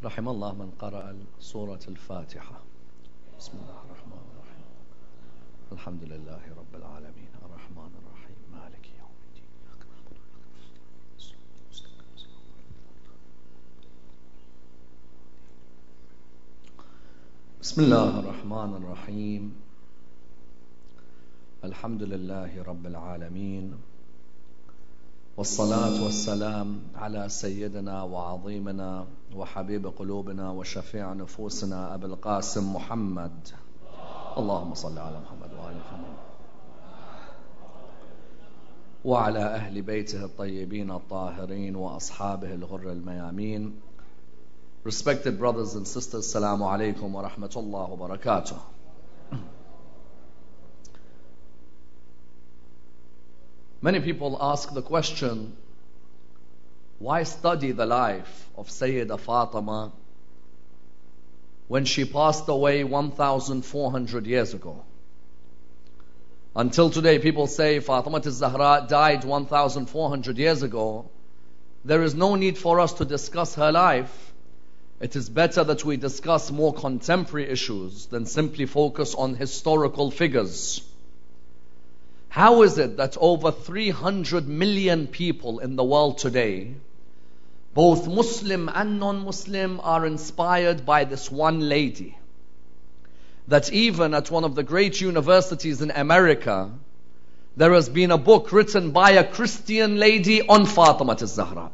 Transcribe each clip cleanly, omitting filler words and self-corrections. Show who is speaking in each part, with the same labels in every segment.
Speaker 1: رحم الله من قرأ سورة الفاتحة. بسم الله الرحمن الرحيم. الحمد لله رب العالمين الرحمن الرحيم مالك يوم الدين. بسم الله الرحمن الرحيم. الحمد لله رب العالمين، والصلاة والسلام على سيدنا وعظيمنا وحبيب قلوبنا وشفيع نفوسنا أبي القاسم محمد. اللهم صل على محمد وآل محمد وعلى أهل بيته الطيبين الطاهرين وأصحابه الغر الميامين. Respected brothers and sisters, Assalamu alaikum wa rahmatullah wa barakatuh. Many people ask the question, why study the life of Sayyidah Fatima when she passed away 1,400 years ago? Until today, people say Fatima al-Zahra died 1,400 years ago. There is no need for us to discuss her life. It is better that we discuss more contemporary issues than simply focus on historical figures. How is it that over 300 million people in the world today, both Muslim and non-Muslim, are inspired by this one lady? That even at one of the great universities in America, there has been a book written by a Christian lady on Fatima al-Zahra.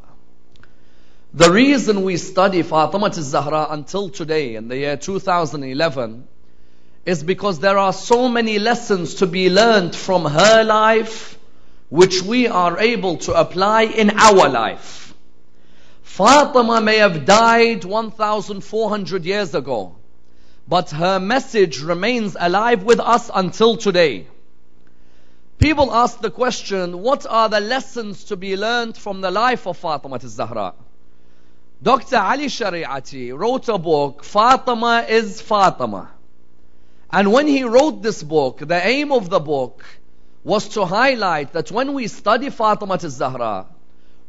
Speaker 1: The reason we study Fatima al-Zahra until today, in the year 2011, is because there are so many lessons to be learned from her life which we are able to apply in our life. Fatima may have died 1,400 years ago, but her message remains alive with us until today. People ask the question, what are the lessons to be learned from the life of Fatima al-Zahra? Dr. Ali Shariati wrote a book, Fatima is Fatima. And when he wrote this book, the aim of the book was to highlight that when we study Fatima al-Zahra,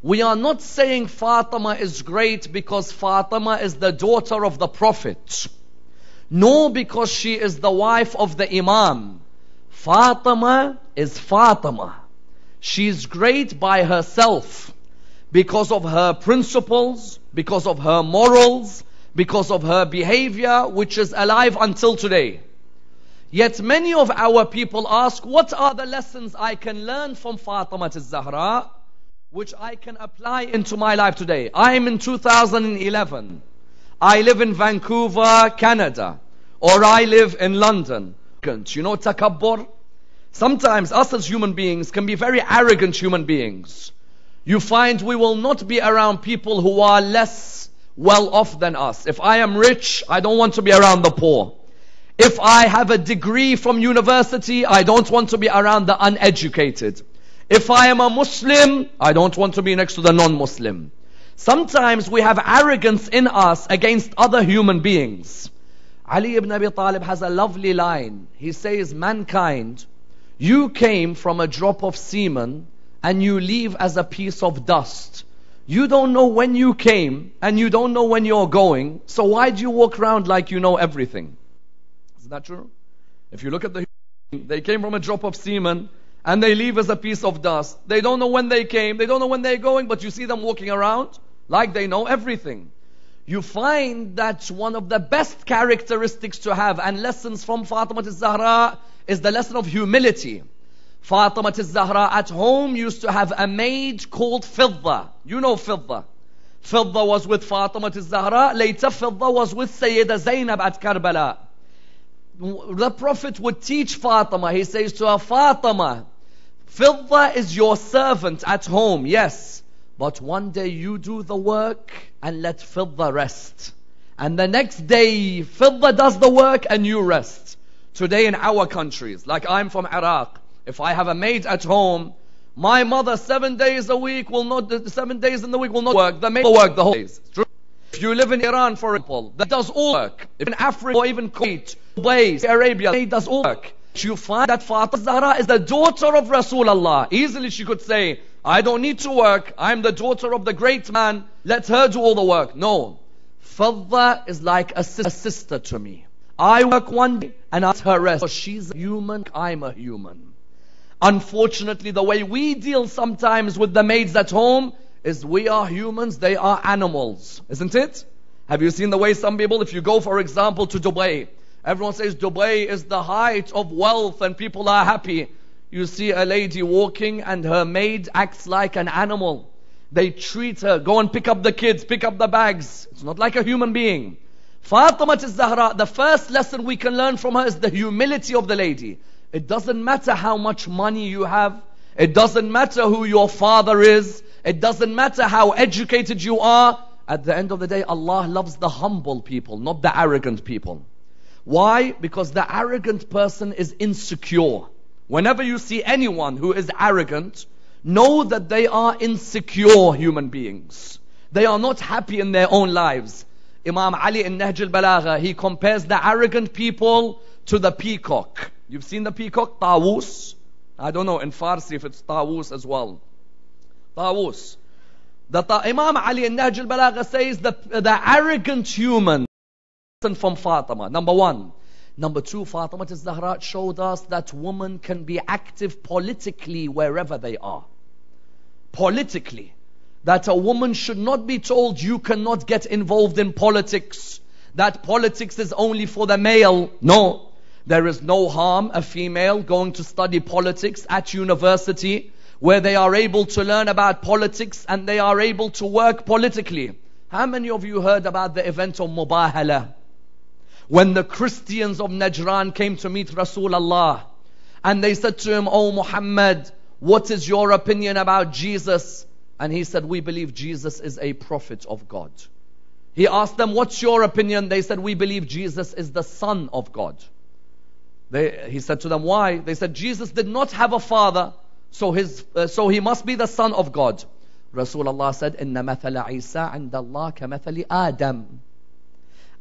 Speaker 1: we are not saying Fatima is great because Fatima is the daughter of the Prophet, nor because she is the wife of the Imam. Fatima is Fatima. She's great by herself because of her principles, because of her morals, because of her behavior, which is alive until today. Yet many of our people ask, what are the lessons I can learn from Fatima al-Zahra which I can apply into my life today? I am in 2011. I live in Vancouver, Canada, or I live in London. You know takabbur? Sometimes us as human beings can be very arrogant human beings. You find we will not be around people who are less well off than us. If I am rich, I don't want to be around the poor. If I have a degree from university, I don't want to be around the uneducated. If I am a Muslim, I don't want to be next to the non-Muslim. Sometimes we have arrogance in us against other human beings. Ali ibn Abi Talib has a lovely line. He says, mankind, you came from a drop of semen and you leave as a piece of dust. You don't know when you came and you don't know when you're going. So why do you walk around like you know everything? Is that true? If you look at they came from a drop of semen and they leave as a piece of dust. They don't know when they came, they don't know when they're going, but you see them walking around like they know everything. You find that one of the best characteristics to have and lessons from Fatima al-Zahra is the lesson of humility. Fatima al-Zahra at home used to have a maid called Fidda. You know Fidda. Fidda was with Fatima al-Zahra. Later Fidda was with Sayyida Zainab at Karbala. The Prophet would teach Fatima. He says to her, Fatima, Fidda is your servant at home, yes. But one day you do the work and let Fidda rest. And the next day Fidda does the work and you rest. Today in our countries, like I'm from Iraq, if I have a maid at home, my mother 7 days a week will not, 7 days in the week will not work. The maid will work the whole days. If you live in Iran, for example, that does all work. If in Africa or even Kuwait, Dubai, Arabia, it does all work. You find that Fatima Zahra is the daughter of Rasulullah. Easily she could say, I don't need to work. I'm the daughter of the great man. Let her do all the work. No. Fadda is like a sister to me. I work one day and I let her rest. She's a human, I'm a human. Unfortunately, the way we deal sometimes with the maids at home is we are humans, they are animals. Isn't it? Have you seen the way some people, if you go for example to Dubai, everyone says Dubai is the height of wealth and people are happy. You see a lady walking and her maid acts like an animal. They treat her, go and pick up the kids, pick up the bags. It's not like a human being. Fatima al-Zahra, the first lesson we can learn from her is the humility of the lady. It doesn't matter how much money you have. It doesn't matter who your father is. It doesn't matter how educated you are. At the end of the day, Allah loves the humble people, not the arrogant people. Why? Because the arrogant person is insecure. Whenever you see anyone who is arrogant, know that they are insecure human beings. They are not happy in their own lives. Imam Ali in Nahj al-Balagha, he compares the arrogant people to the peacock. You've seen the peacock? Tawus. I don't know in Farsi if it's Tawus as well. Tawus. Imam Ali in Nahj al-Balagha says the arrogant human from Fatima. Number one. Number two, Fatima al-Zahra showed us that women can be active politically wherever they are. Politically. That a woman should not be told you cannot get involved in politics. That politics is only for the male. No. There is no harm a female going to study politics at university where they are able to learn about politics and they are able to work politically. How many of you heard about the event of Mubahala? When the Christians of Najran came to meet Rasulullah and they said to him, "Oh Muhammad, what is your opinion about Jesus?" And he said, "We believe Jesus is a prophet of God." He asked them, "What's your opinion?" They said, "We believe Jesus is the Son of God." He said to them, "Why?" They said, "Jesus did not have a father, so he must be the Son of God." Rasulullah said, "Inna mathala Isa 'inda Allah ka mathali Adam."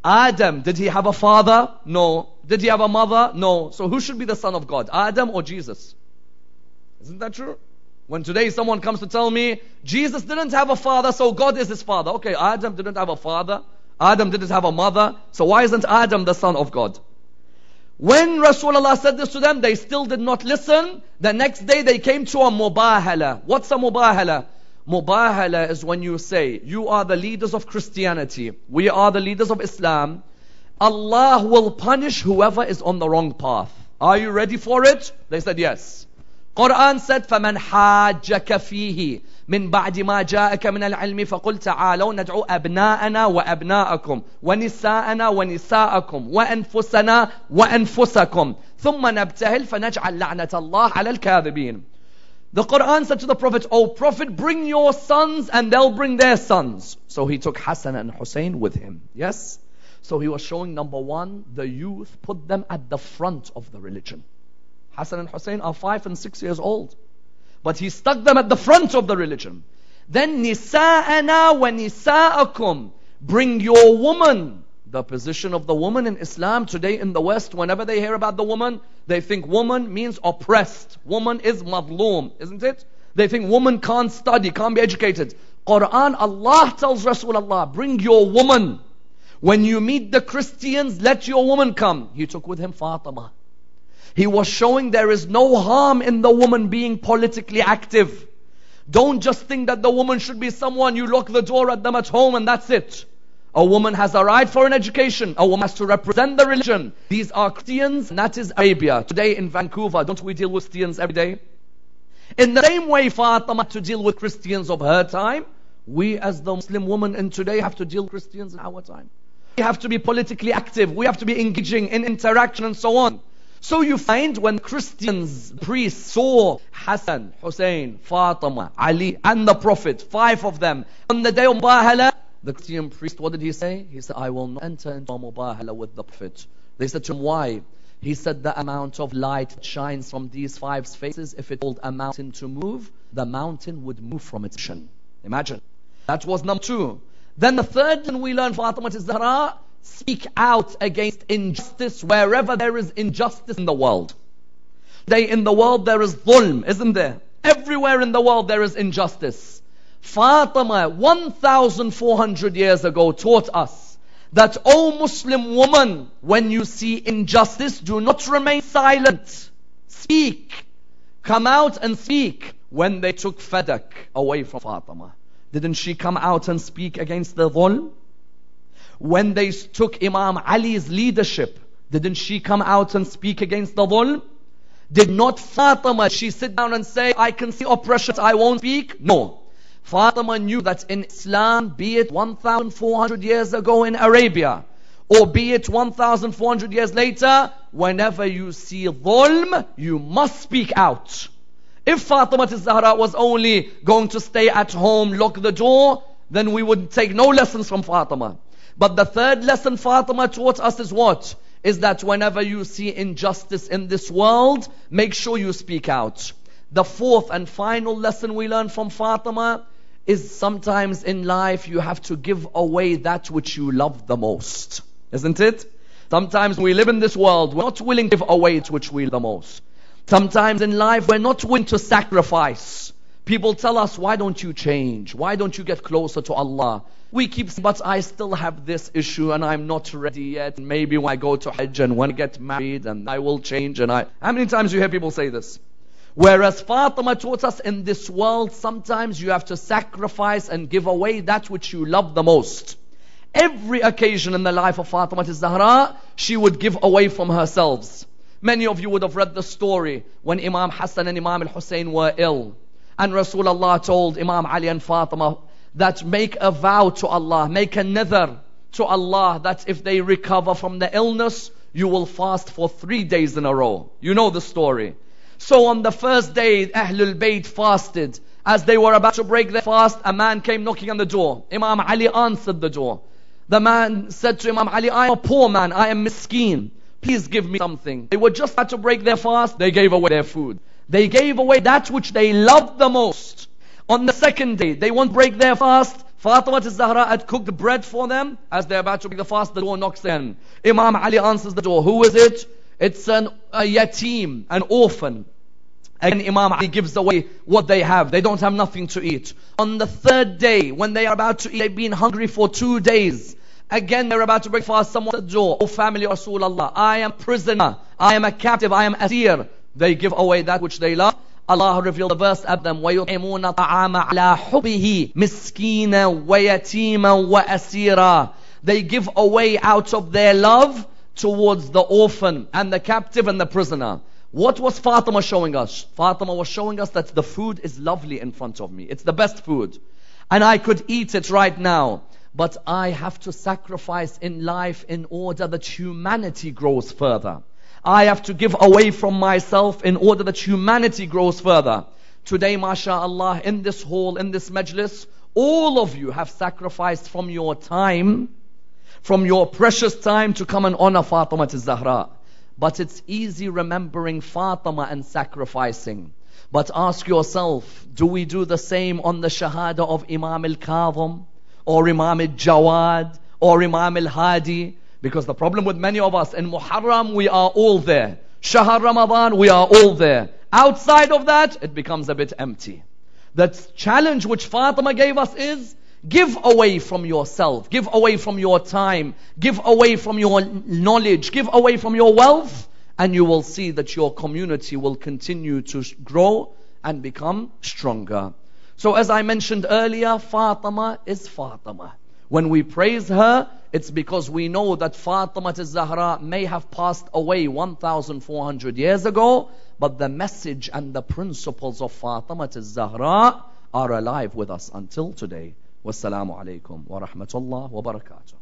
Speaker 1: Adam, did he have a father? No. Did he have a mother? No. So who should be the Son of God? Adam or Jesus? Isn't that true? When today someone comes to tell me, Jesus didn't have a father, so God is his father. Okay, Adam didn't have a father. Adam didn't have a mother. So why isn't Adam the Son of God? When Rasulullah said this to them, they still did not listen. The next day they came to a mubahala. What's a mubahala? Mubahala is when you say, you are the leaders of Christianity, we are the leaders of Islam. Allah will punish whoever is on the wrong path. Are you ready for it? They said yes. Quran said, فَمَنْ حَاجَّكَ فِيهِ مِنْ بَعْدِ مَا جَاءَكَ مِنَ الْعِلْمِ فَقُلْ تَعَالَوْا نَدْعُوا أَبْنَاءَنَا وَأَبْنَاءَكُمْ وَنِسَاءَنَا وَنِسَاءَكُمْ وَأَنفُسَنَا وَأَنفُسَكُمْ ثُمَّ نَبْتَهِلْ فَنَجْعَلْ لَعْنَةَ اللَّهِ عَلَى الْكَاذِبِينَ. The Quran said to the Prophet, "O Prophet, bring your sons and they'll bring their sons." So he took Hassan and Hussein with him. Yes? So he was showing, number one, the youth, put them at the front of the religion. Hassan and Hussein are 5 and 6 years old. But he stuck them at the front of the religion. Then nisa'ana wa nisa'akum, bring your woman. The position of the woman in Islam today in the West, whenever they hear about the woman, they think woman means oppressed. Woman is madloom, isn't it? They think woman can't study, can't be educated. Quran, Allah tells Rasulullah, bring your woman. When you meet the Christians, let your woman come. He took with him Fatima. He was showing there is no harm in the woman being politically active. Don't just think that the woman should be someone you lock the door at them at home and that's it. A woman has a right for an education. A woman has to represent the religion. These are Christians, and that is Arabia. Today in Vancouver, don't we deal with Christians every day? In the same way Fatima had to deal with Christians of her time, we as the Muslim woman in today have to deal with Christians in our time. We have to be politically active. We have to be engaging in interaction and so on. So you find when Christians, priests saw Hassan, Hussein, Fatima, Ali and the Prophet, 5 of them, on the day of Mubahala, the Christian priest, what did he say? He said, "I will not enter into a mubahala with the Prophet." They said to him, "Why?" He said, "The amount of light that shines from these 5's faces, if it told a mountain to move, the mountain would move from its position." Imagine. That was number 2. Then the third thing we learn, Fatima al-Zahra, speak out against injustice wherever there is injustice in the world. Today in the world there is dhulm, isn't there? Everywhere in the world there is injustice. Fatima, 1,400 years ago, taught us that, O Muslim woman, when you see injustice, do not remain silent. Speak. Come out and speak. When they took Fadak away from Fatima, didn't she come out and speak against the dhulm? When they took Imam Ali's leadership, didn't she come out and speak against the dhulm? Did not Fatima, she sit down and say, I can see oppression, I won't speak? No. Fatima knew that in Islam, be it 1,400 years ago in Arabia, or be it 1,400 years later, whenever you see dhulm, you must speak out. If Fatima al-Zahra was only going to stay at home, lock the door, then we would take no lessons from Fatima. But the third lesson Fatima taught us is what? Is that whenever you see injustice in this world, make sure you speak out. The fourth and final lesson we learn from Fatima is sometimes in life you have to give away that which you love the most. Isn't it? Sometimes we live in this world, we're not willing to give away that which we love the most. Sometimes in life we're not willing to sacrifice. People tell us, why don't you change? Why don't you get closer to Allah? We keep saying, but I still have this issue and I'm not ready yet. Maybe when I go to Hajj and when I get married and I will change. How many times you hear people say this? Whereas Fatima taught us in this world, sometimes you have to sacrifice and give away that which you love the most. Every occasion in the life of Fatima al-Zahra, she would give away from herself. Many of you would have read the story when Imam Hassan and Imam al-Hussein were ill. And Rasulullah told Imam Ali and Fatima that make a vow to Allah, make a nadhr to Allah that if they recover from the illness, you will fast for 3 days in a row. You know the story. So on the first day, Ahlul Bayt fasted. As they were about to break their fast, a man came knocking on the door. Imam Ali answered the door. The man said to Imam Ali, I am a poor man, I am miskeen. Please give me something. They were just about to break their fast, they gave away their food. They gave away that which they loved the most. On the second day, they won't break their fast. Fatima al-Zahra had cooked bread for them. As they're about to break the fast, the door knocks in. Imam Ali answers the door. Who is it? It's a yatim, an orphan. And Imam Ali gives away what they have. They don't have nothing to eat. On the third day, when they are about to eat, they've been hungry for 2 days. Again, they're about to break fast. Someone at the door. Oh family of Rasulullah, I am prisoner. I am a captive. I am asir. They give away that which they love. Allah revealed the verse at them. وَيُطْعِمُونَ طَعَامَ عَلَى حُبِّهِ مِسْكِينًا وَيَتِيمًا وَأَسِيرًا. They give away out of their love towards the orphan and the captive and the prisoner. What was Fatima showing us? Fatima was showing us that the food is lovely in front of me. It's the best food. And I could eat it right now. But I have to sacrifice in life in order that humanity grows further. I have to give away from myself in order that humanity grows further. Today, mashallah, in this hall, in this majlis, all of you have sacrificed from your time, from your precious time to come and honor Fatima al-Zahra. But it's easy remembering Fatima and sacrificing. But ask yourself, do we do the same on the Shahada of Imam al-Kadhim, or Imam al-Jawad, or Imam al-Hadi? Because the problem with many of us, in Muharram we are all there. Shahr Ramadan we are all there. Outside of that, it becomes a bit empty. The challenge which Fatima gave us is, give away from yourself, give away from your time, give away from your knowledge, give away from your wealth, and you will see that your community will continue to grow and become stronger. So as I mentioned earlier, Fatima is Fatima. When we praise her, it's because we know that Fatima al-Zahra may have passed away 1,400 years ago, but the message and the principles of Fatima al-Zahra are alive with us until today. Wassalamu alaikum wa rahmatullah wa barakatuh.